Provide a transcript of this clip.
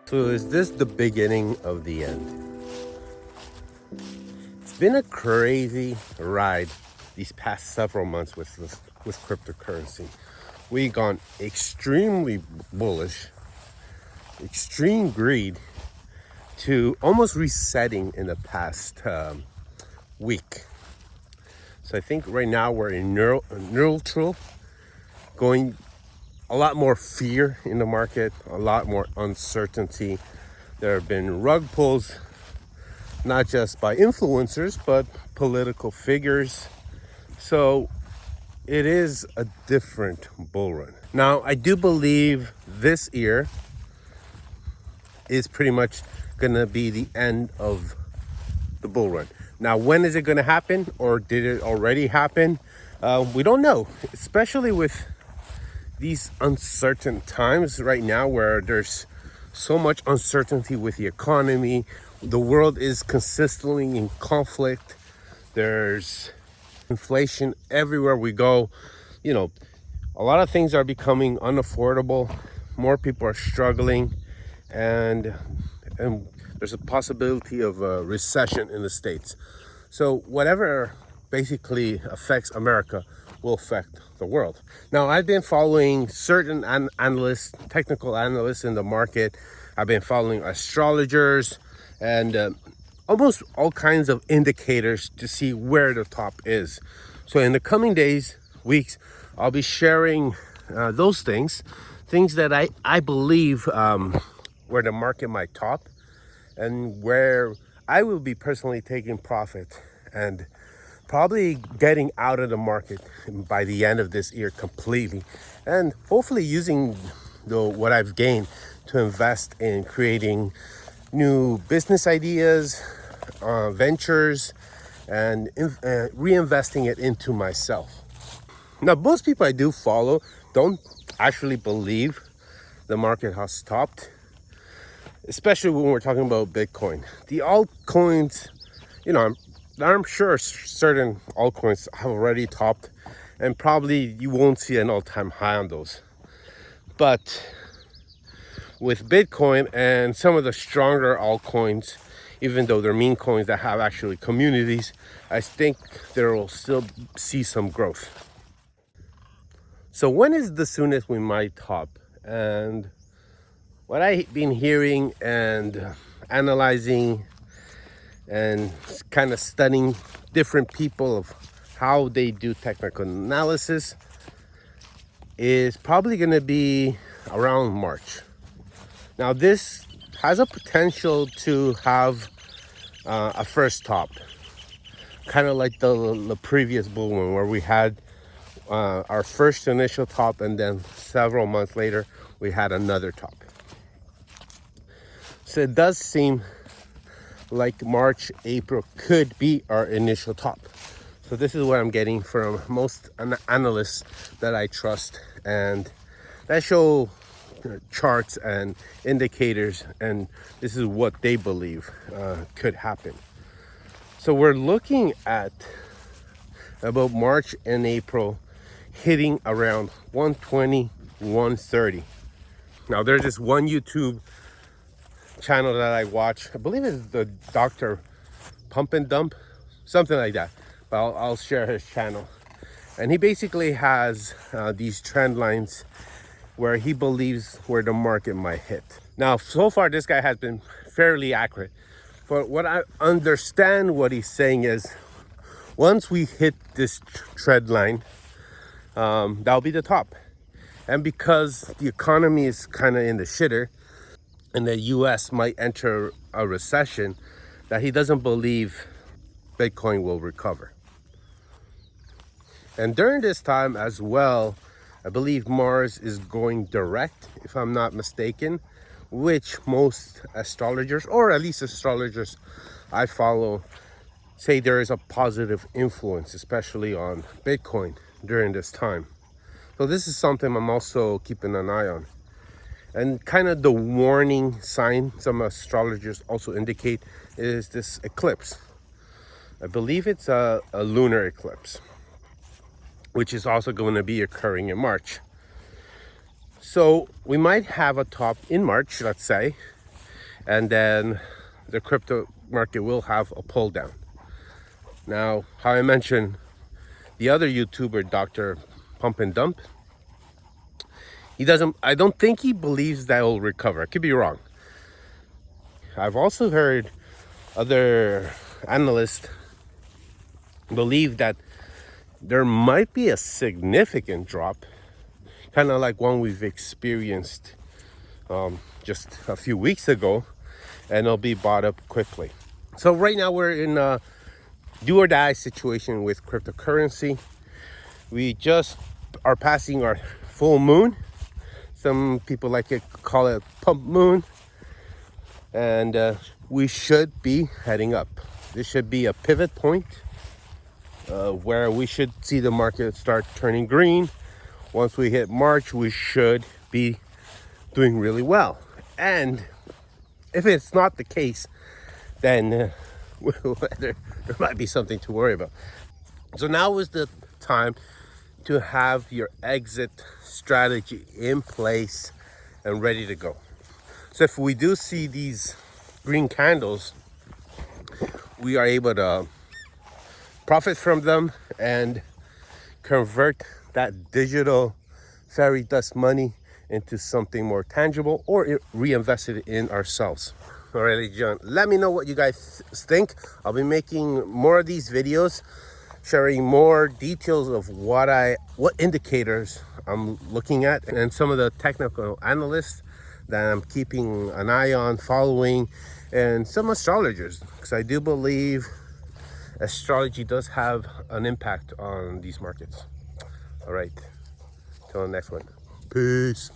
So is this the beginning of the end? It's been a crazy ride these past several months with cryptocurrency. We gone extremely bullish, extreme greed, to almost resetting in the past week. So I think right now we're in neutral, going a lot more fear in the market, a lot more uncertainty. There have been rug pulls, not just by influencers, but political figures. So it is a different bull run. Now, I do believe this year is pretty much going to be the end of the bull run. Now, when is it going to happen, or did it already happen? We don't know, especially with these uncertain times right now where there's so much uncertainty with the economy. The world is consistently in conflict. There's inflation everywhere we go. You know, a lot of things are becoming unaffordable. More people are struggling, and there's a possibility of a recession in the States. So whatever basically affects America will affect the world. Now, I've been following certain analysts, technical analysts in the market. I've been following astrologers and almost all kinds of indicators to see where the top is. So in the coming days, weeks, I'll be sharing those things that I believe where the market might top, and where I will be personally taking profit and probably getting out of the market by the end of this year completely, and hopefully using what I've gained to invest in creating new business ideas, ventures, and reinvesting it into myself. Now, most people I do follow don't actually believe the market has stopped, especially when we're talking about Bitcoin. The altcoins, you know, I'm sure certain altcoins have already topped, and probably you won't see an all-time high on those. But with Bitcoin and some of the stronger altcoins, even though they're meme coins that have actually communities, I think there will still see some growth. So when is the soonest we might top? And what I've been hearing and analyzing and kind of studying different people of how they do technical analysis is probably going to be around March. Now, this has a potential to have a first top, kind of like the previous bull run where we had our first initial top, and then several months later we had another top. So it does seem like March, April could be our initial top. So this is what I'm getting from most analysts that I trust, and that show charts and indicators, and this is what they believe could happen. So we're looking at about March and April hitting around 120, 130. Now, there's this one YouTube channel that I watch. I believe it's the Dr. Pump and Dump, something like that. But I'll share his channel. And he basically has these trend lines where he believes where the market might hit. Now, so far, this guy has been fairly accurate. But what I understand what he's saying is, once we hit this trend line, that'll be the top. And because the economy is kind of in the shitter, and the US might enter a recession, that he doesn't believe Bitcoin will recover. And during this time as well, I believe Mars is going direct, if I'm not mistaken, which most astrologers, or at least astrologers I follow, say there is a positive influence, especially on Bitcoin during this time. So this is something I'm also keeping an eye on. And kind of the warning sign some astrologers also indicate is this eclipse. I believe it's a lunar eclipse, which is also going to be occurring in March. So we might have a top in March, let's say, and then the crypto market will have a pull down. Now, how I mentioned, the other YouTuber, Dr. Pump and Dump, I don't think he believes that will recover. I could be wrong. I've also heard other analysts believe that there might be a significant drop, kind of like one we've experienced just a few weeks ago, and it'll be bought up quickly. So right now we're in a do or die situation with cryptocurrency. We just are passing our full moon. Some people like to call it pump moon, and we should be heading up. This should be a pivot point where we should see the market start turning green. Once we hit March, we should be doing really well. And if it's not the case, then there might be something to worry about. So now is the time to have your exit strategy in place and ready to go. So if we do see these green candles, we are able to profit from them and convert that digital fairy dust money into something more tangible, or reinvest it in ourselves. All right, ladies and gentlemen, let me know what you guys think. I'll be making more of these videos, sharing more details of what indicators I'm looking at, and some of the technical analysts that I'm keeping an eye on, following, and some astrologers, because I do believe astrology does have an impact on these markets. All right, till the next one. Peace.